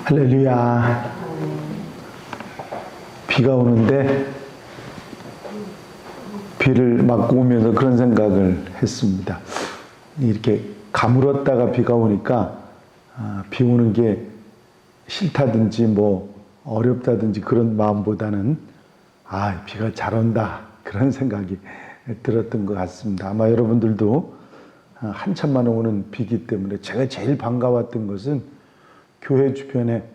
할렐루야. 비가 오는데 비를 맞고 오면서 그런 생각을 했습니다. 이렇게 가물었다가 비가 오니까 비 오는 게 싫다든지 뭐 어렵다든지 그런 마음보다는 비가 잘 온다 그런 생각이 들었던 것 같습니다. 아마 여러분들도 한참 만에 오는 비기 때문에 제가 제일 반가웠던 것은 교회 주변에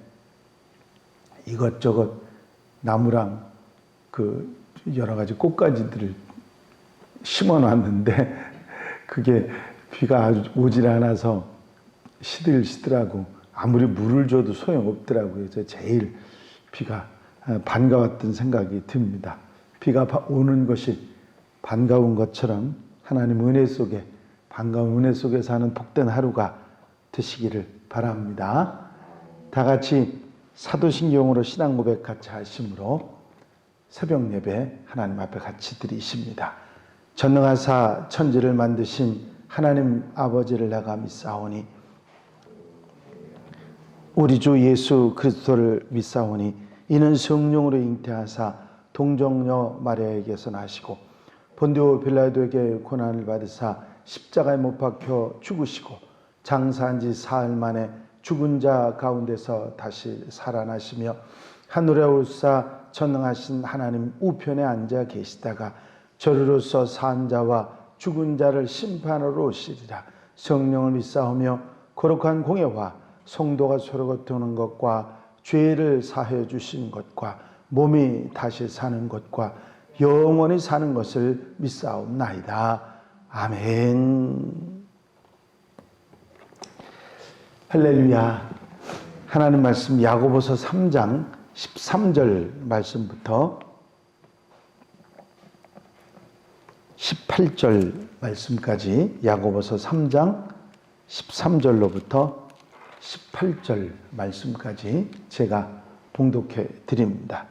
이것저것 나무랑 그 여러 가지 꽃가지들을 심어 놨는데 그게 비가 아주 오질 않아서 시들시들하고 아무리 물을 줘도 소용없더라고요. 그래서 제일 비가 반가웠던 생각이 듭니다. 비가 오는 것이 반가운 것처럼 하나님 은혜 속에 반가운 은혜 속에 사는 복된 하루가 되시기를 바랍니다. 다 같이 사도신경으로 신앙 고백 같이 하심으로 새벽 예배 하나님 앞에 같이 드리십니다. 전능하사 천지를 만드신 하나님 아버지를 내가 믿사오니 우리 주 예수 그리스도를 믿사오니 이는 성령으로 잉태하사 동정녀 마리아에게서 나시고 본디오 빌라도에게 고난을 받으사 십자가에 못 박혀 죽으시고 장사한 지 사흘 만에 죽은 자 가운데서 다시 살아나시며 하늘에 올사 전능하신 하나님 우편에 앉아 계시다가 저리로서 산 자와 죽은 자를 심판하러 오시리라. 성령을 믿사오며 거룩한 공예와 성도가 서로 거두는 것과 죄를 사하여 주신 것과 몸이 다시 사는 것과 영원히 사는 것을 믿사옵나이다. 아멘. 할렐루야. 하나님 말씀 야고보서 3장 13절 말씀부터 18절 말씀까지 야고보서 3장 13절로부터 18절 말씀까지 제가 봉독해 드립니다.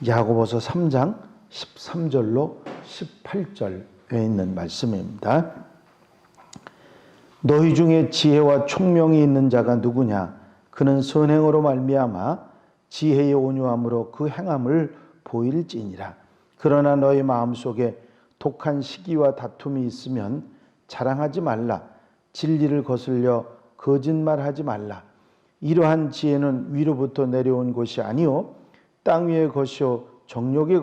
야고보서 3장 13절로 18절에 있는 말씀입니다. 너희 중에 지혜와 총명이 있는 자가 누구냐? 그는 선행으로 말미암아 지혜의 온유함으로 그 행함을 보일지니라. 그러나 너희 마음속에 독한 시기와 다툼이 있으면 자랑하지 말라. 진리를 거슬려 거짓말하지 말라. 이러한 지혜는 위로부터 내려온 것이 아니요 땅 위의 것이요 정욕의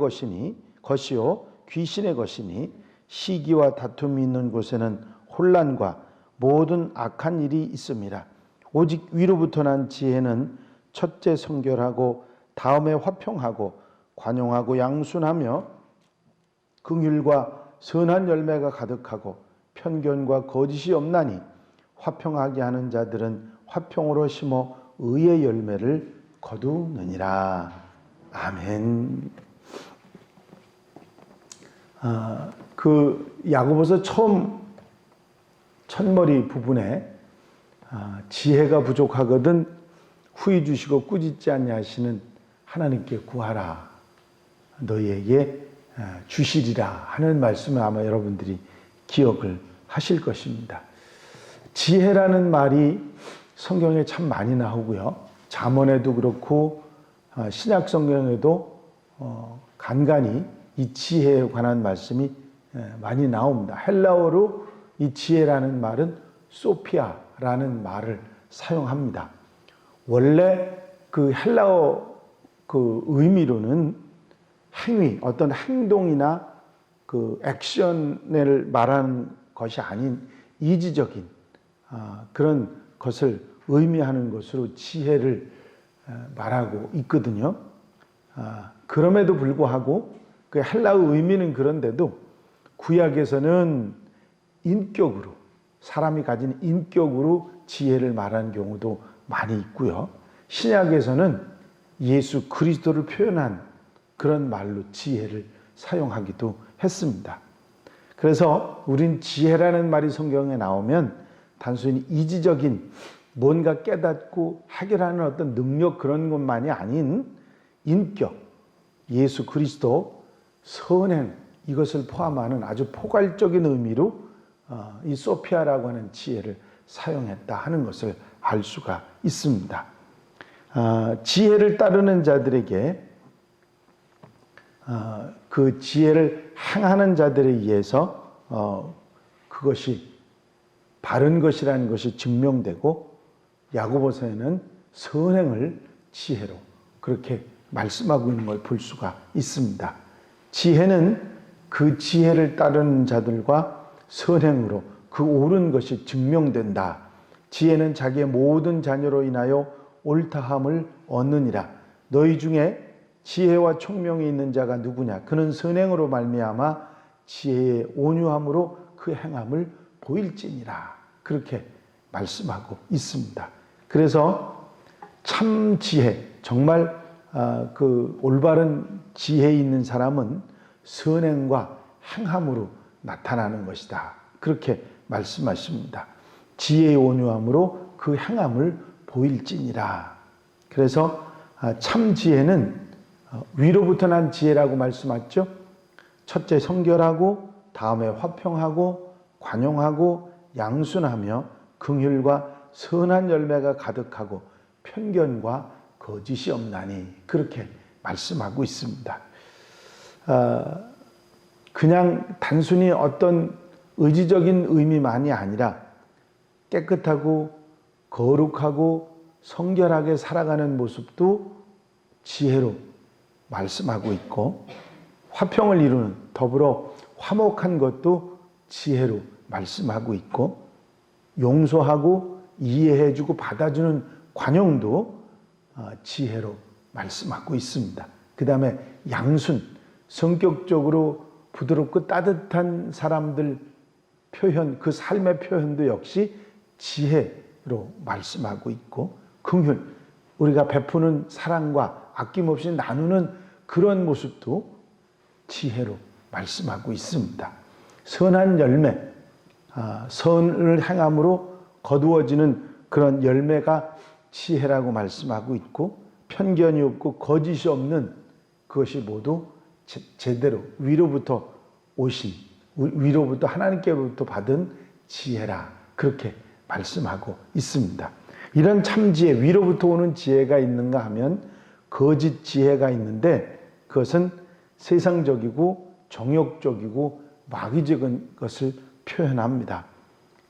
것이요 귀신의 것이니 시기와 다툼이 있는 곳에는 혼란과 모든 악한 일이 있습니다. 오직 위로부터 난 지혜는 첫째 성결하고 다음에 화평하고 관용하고 양순하며 긍휼과 선한 열매가 가득하고 편견과 거짓이 없나니 화평하게 하는 자들은 화평으로 심어 의의 열매를 거두느니라. 아멘. 그 야고보서 처음 첫머리 부분에 지혜가 부족하거든 후히 주시고 꾸짖지 않냐 하시는 하나님께 구하라 너희에게 주시리라 하는 말씀을 아마 여러분들이 기억을 하실 것입니다. 지혜라는 말이 성경에 참 많이 나오고요. 잠언에도 그렇고 신약 성경에도 간간히 이 지혜에 관한 말씀이 많이 나옵니다. 헬라어로 이 지혜라는 말은 소피아라는 말을 사용합니다. 원래 그 헬라어 그 의미로는 행위, 어떤 행동이나 그 액션을 말하는 것이 아닌 이지적인 그런 것을 의미하는 것으로 지혜를 말하고 있거든요. 그럼에도 불구하고 그 헬라어 의미는 그런데도 구약에서는 인격으로 사람이 가진 인격으로 지혜를 말하는 경우도 많이 있고요. 신약에서는 예수 그리스도를 표현한 그런 말로 지혜를 사용하기도 했습니다. 그래서 우린 지혜라는 말이 성경에 나오면 단순히 이지적인 뭔가 깨닫고 해결하는 어떤 능력 그런 것만이 아닌 인격, 예수 그리스도, 선행 이것을 포함하는 아주 포괄적인 의미로 이 소피아라고 하는 지혜를 사용했다 하는 것을 알 수가 있습니다. 지혜를 따르는 자들에게 그 지혜를 행하는 자들에 의해서 그것이 바른 것이라는 것이 증명되고 야고보서에는 선행을 지혜로 그렇게 말씀하고 있는 걸 볼 수가 있습니다. 지혜는 그 지혜를 따르는 자들과 선행으로 그 옳은 것이 증명된다. 지혜는 자기의 모든 자녀로 인하여 옳다함을 얻느니라. 너희 중에 지혜와 총명이 있는 자가 누구냐? 그는 선행으로 말미암아 지혜의 온유함으로 그 행함을 보일지니라. 그렇게 말씀하고 있습니다. 그래서 참 지혜, 정말 그 올바른 지혜 있는 사람은 선행과 행함으로 나타나는 것이다. 그렇게 말씀하십니다. 지혜의 온유함으로 그 행함을 보일지니라. 그래서 참 지혜는 위로부터 난 지혜라고 말씀하죠. 첫째 성결하고 다음에 화평하고 관용하고 양순하며 긍휼과 선한 열매가 가득하고 편견과 거짓이 없나니 그렇게 말씀하고 있습니다. 그냥 단순히 어떤 의지적인 의미만이 아니라 깨끗하고 거룩하고 성결하게 살아가는 모습도 지혜로 말씀하고 있고 화평을 이루는 더불어 화목한 것도 지혜로 말씀하고 있고 용서하고 이해해주고 받아주는 관용도 지혜로 말씀하고 있습니다. 그 다음에 양순, 성격적으로 부드럽고 따뜻한 사람들 표현, 그 삶의 표현도 역시 지혜로 말씀하고 있고 긍휼, 우리가 베푸는 사랑과 아낌없이 나누는 그런 모습도 지혜로 말씀하고 있습니다. 선한 열매, 선을 행함으로 거두어지는 그런 열매가 지혜라고 말씀하고 있고 편견이 없고 거짓이 없는 그것이 모두 제대로 위로부터 오신, 위로부터 하나님께로부터 받은 지혜라 그렇게 말씀하고 있습니다. 이런 참 지혜, 위로부터 오는 지혜가 있는가 하면 거짓 지혜가 있는데 그것은 세상적이고 정욕적이고 마귀적인 것을 표현합니다.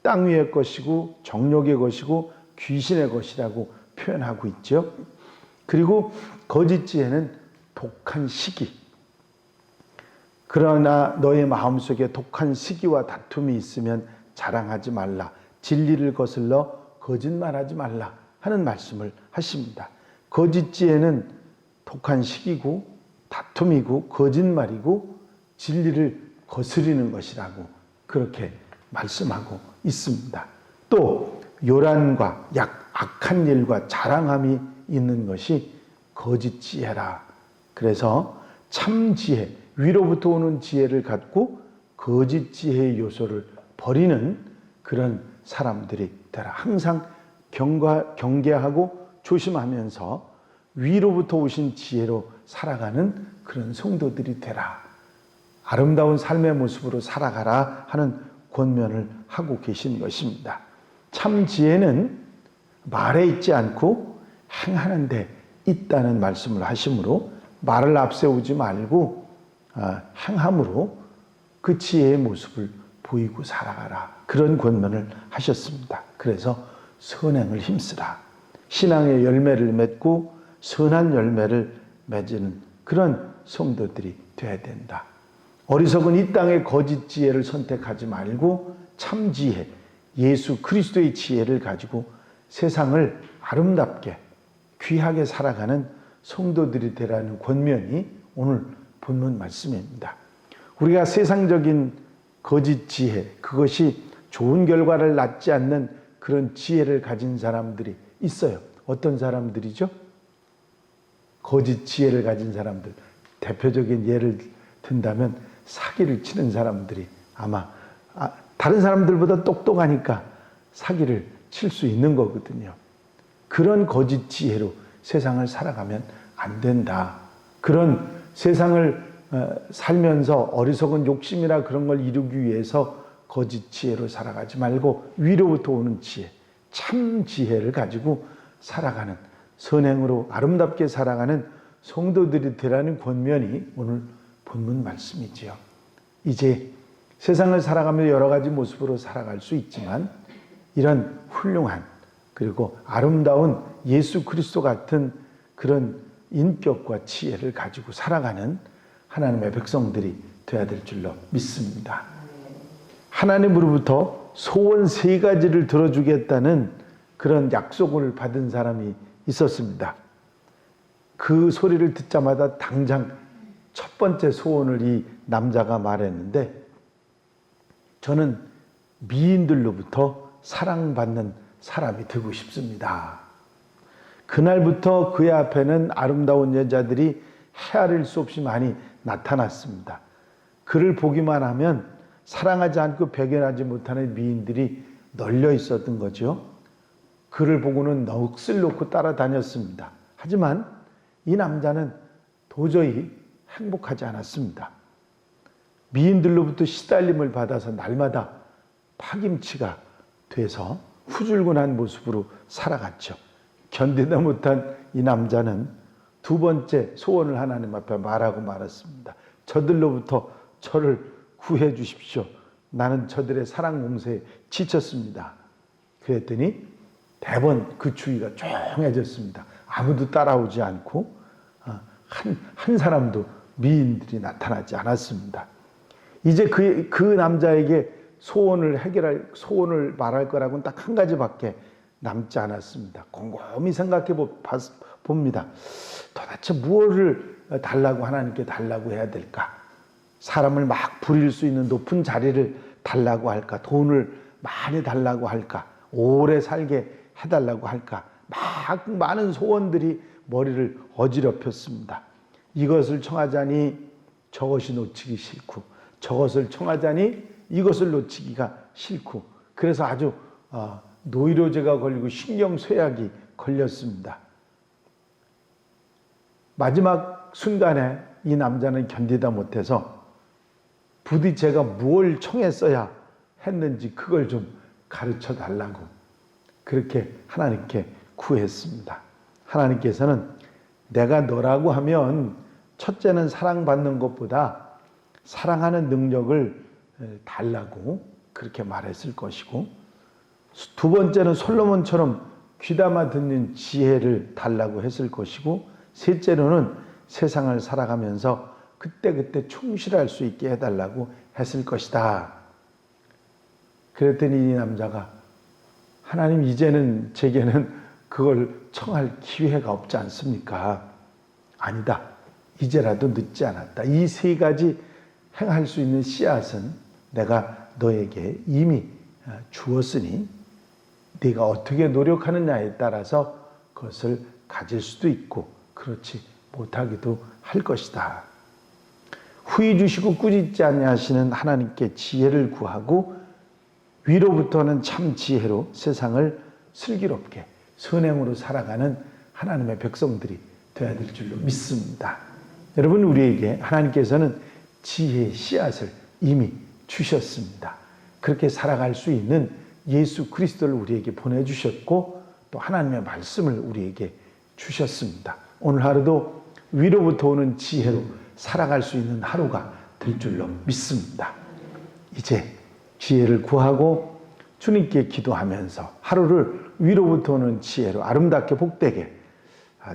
땅 위의 것이고 정욕의 것이고 귀신의 것이라고 표현하고 있죠. 그리고 거짓 지혜는 독한 시기. 그러나 너의 마음속에 독한 시기와 다툼이 있으면 자랑하지 말라. 진리를 거슬러 거짓말하지 말라 하는 말씀을 하십니다. 거짓 지혜는 독한 시기고 다툼이고 거짓말이고 진리를 거스리는 것이라고 그렇게 말씀하고 있습니다. 또 요란과 악한 일과 자랑함이 있는 것이 거짓 지혜라. 그래서 참 지혜, 위로부터 오는 지혜를 갖고 거짓 지혜의 요소를 버리는 그런 사람들이 되라. 항상 경계하고 조심하면서 위로부터 오신 지혜로 살아가는 그런 성도들이 되라. 아름다운 삶의 모습으로 살아가라 하는 권면을 하고 계신 것입니다. 참 지혜는 말에 있지 않고 행하는 데 있다는 말씀을 하시므로 말을 앞세우지 말고 행함으로 그 지혜의 모습을 보이고 살아가라. 그런 권면을 하셨습니다. 그래서 선행을 힘쓰라. 신앙의 열매를 맺고 선한 열매를 맺는 그런 성도들이 되어야 된다. 어리석은 이 땅의 거짓 지혜를 선택하지 말고 참 지혜, 예수 그리스도의 지혜를 가지고 세상을 아름답게 귀하게 살아가는 성도들이 되라는 권면이 오늘 본문 말씀입니다. 우리가 세상적인 거짓 지혜, 그것이 좋은 결과를 낳지 않는 그런 지혜를 가진 사람들이 있어요. 어떤 사람들이죠? 거짓 지혜를 가진 사람들. 대표적인 예를 든다면 사기를 치는 사람들이 아마 다른 사람들보다 똑똑하니까 사기를 칠 수 있는 거거든요. 그런 거짓 지혜로 세상을 살아가면 안 된다. 그런 세상을 살면서 어리석은 욕심이나 그런 걸 이루기 위해서 거짓 지혜로 살아가지 말고 위로부터 오는 지혜, 참 지혜를 가지고 살아가는 선행으로 아름답게 살아가는 성도들이 되라는 권면이 오늘 본문 말씀이지요. 이제 세상을 살아가며 여러 가지 모습으로 살아갈 수 있지만 이런 훌륭한 그리고 아름다운 예수 그리스도 같은 그런 인격과 지혜를 가지고 살아가는 하나님의 백성들이 되어야 될 줄로 믿습니다. 하나님으로부터 소원 3가지를 들어주겠다는 그런 약속을 받은 사람이 있었습니다. 그 소리를 듣자마자 당장 첫 번째 소원을 이 남자가 말했는데, 저는 미인들로부터 사랑받는 사람이 되고 싶습니다. 그날부터 그의 앞에는 아름다운 여자들이 헤아릴 수 없이 많이 나타났습니다. 그를 보기만 하면 사랑하지 않고 배견하지 못하는 미인들이 널려 있었던 거죠. 그를 보고는 넋을 놓고 따라다녔습니다. 하지만 이 남자는 도저히 행복하지 않았습니다. 미인들로부터 시달림을 받아서 날마다 파김치가 돼서 후줄근한 모습으로 살아갔죠. 견디다 못한 이 남자는 2번째 소원을 하나님 앞에 말하고 말았습니다. 저들로부터 저를 구해 주십시오. 나는 저들의 사랑 공세에 지쳤습니다. 그랬더니 대번 그 주위가 조용해졌습니다. 아무도 따라오지 않고 한 사람도 미인들이 나타나지 않았습니다. 이제 그 남자에게 소원을 말할 거라고는 딱 한 가지밖에 남지 않았습니다. 곰곰이 생각해 봅니다. 도대체 무엇을 달라고 하나님께 달라고 해야 될까? 사람을 막 부릴 수 있는 높은 자리를 달라고 할까? 돈을 많이 달라고 할까? 오래 살게 해달라고 할까? 막 많은 소원들이 머리를 어지럽혔습니다. 이것을 청하자니 저것이 놓치기 싫고, 저것을 청하자니 이것을 놓치기가 싫고, 그래서 아주 노이로제가 걸리고 신경쇠약이 걸렸습니다. 마지막 순간에 이 남자는 견디다 못해서 부디 제가 무엇을 청했어야 했는지 그걸 좀 가르쳐 달라고 그렇게 하나님께 구했습니다. 하나님께서는 내가 너라고 하면 첫째는 사랑받는 것보다 사랑하는 능력을 달라고 그렇게 말했을 것이고, 2번째는 솔로몬처럼 귀담아 듣는 지혜를 달라고 했을 것이고, 셋째로는 세상을 살아가면서 그때그때 충실할 수 있게 해달라고 했을 것이다. 그랬더니 이 남자가 하나님, 이제는 제게는 그걸 청할 기회가 없지 않습니까? 아니다. 이제라도 늦지 않았다. 이 3가지 행할 수 있는 씨앗은 내가 너에게 이미 주었으니 네가 어떻게 노력하느냐에 따라서 그것을 가질 수도 있고 그렇지 못하기도 할 것이다. 후히 주시고 꾸짖지 아니하시는 하나님께 지혜를 구하고 위로부터는 참 지혜로 세상을 슬기롭게 선행으로 살아가는 하나님의 백성들이 되어야 될 줄로 믿습니다. 여러분, 우리에게 하나님께서는 지혜의 씨앗을 이미 주셨습니다. 그렇게 살아갈 수 있는 예수 그리스도를 우리에게 보내주셨고 또 하나님의 말씀을 우리에게 주셨습니다. 오늘 하루도 위로부터 오는 지혜로 살아갈 수 있는 하루가 될 줄로 믿습니다. 이제 지혜를 구하고 주님께 기도하면서 하루를 위로부터 오는 지혜로 아름답게 복되게,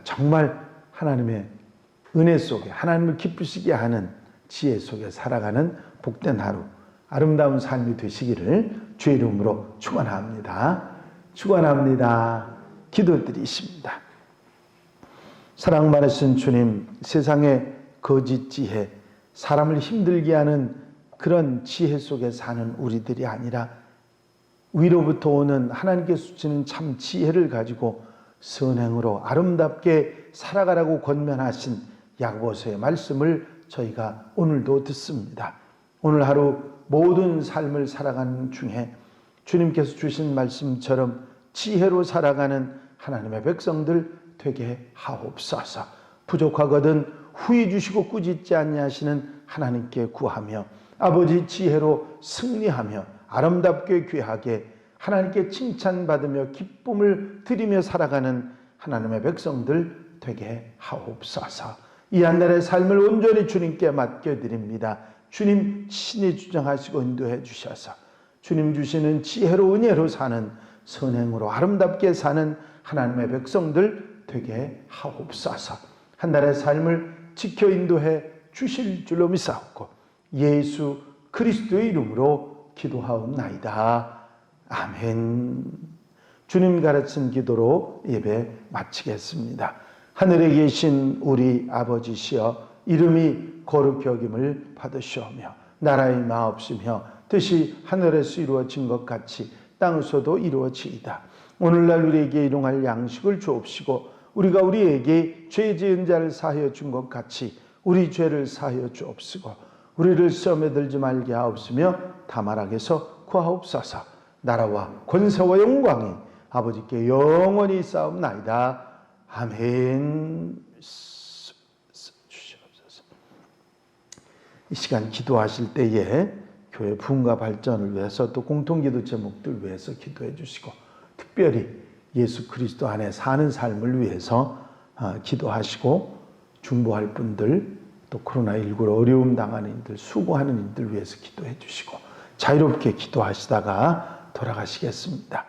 정말 하나님의 은혜 속에 하나님을 기쁘시게 하는 지혜 속에 살아가는 복된 하루, 아름다운 삶이 되시기를 주의 이름으로 축원합니다. 축원합니다. 기도드리십니다. 사랑 많으신 주님, 세상의 거짓 지혜, 사람을 힘들게 하는 그런 지혜 속에 사는 우리들이 아니라 위로부터 오는 하나님께서 주시는 참 지혜를 가지고 선행으로 아름답게 살아가라고 권면하신 야고보서의 말씀을 저희가 오늘도 듣습니다. 오늘 하루 모든 삶을 살아가는 중에 주님께서 주신 말씀처럼 지혜로 살아가는 하나님의 백성들 되게 하옵소서. 부족하거든 후히 주시고 꾸짖지 아니하시는 하나님께 구하며 아버지 지혜로 승리하며 아름답게 귀하게 하나님께 칭찬받으며 기쁨을 드리며 살아가는 하나님의 백성들 되게 하옵소서. 이 한 달의 삶을 온전히 주님께 맡겨드립니다. 주님 친히 주장하시고 인도해 주셔서 주님 주시는 지혜로 은혜로 사는, 선행으로 아름답게 사는 하나님의 백성들 되게 하옵소서. 한 달의 삶을 지켜 인도해 주실 줄로 믿사옵고 예수 그리스도의 이름으로 기도하옵나이다. 아멘. 주님 가르친 기도로 예배 마치겠습니다. 하늘에 계신 우리 아버지시여, 이름이 거룩히 여김을 받으시오며 나라의 마옵시며 뜻이 하늘에서 이루어진 것 같이 땅에서도 이루어지이다. 오늘날 우리에게 일용할 양식을 주옵시고 우리가 우리에게 죄 지은 자를 사하여 준 것 같이 우리 죄를 사하여 주옵시고 우리를 시험에 들지 말게 하옵시며 다만 악에서 구하옵소서. 나라와 권세와 영광이 아버지께 영원히 있사옵나이다. 아멘. 주시옵소서. 이 시간 기도하실 때에 교회 부흥과 발전을 위해서 또 공통기도 제목들 위해서 기도해 주시고 특별히 예수 그리스도 안에 사는 삶을 위해서 기도하시고 중보할 분들 또 코로나19로 어려움 당하는 이들 수고하는 이들 위해서 기도해 주시고 자유롭게 기도하시다가 돌아가시겠습니다.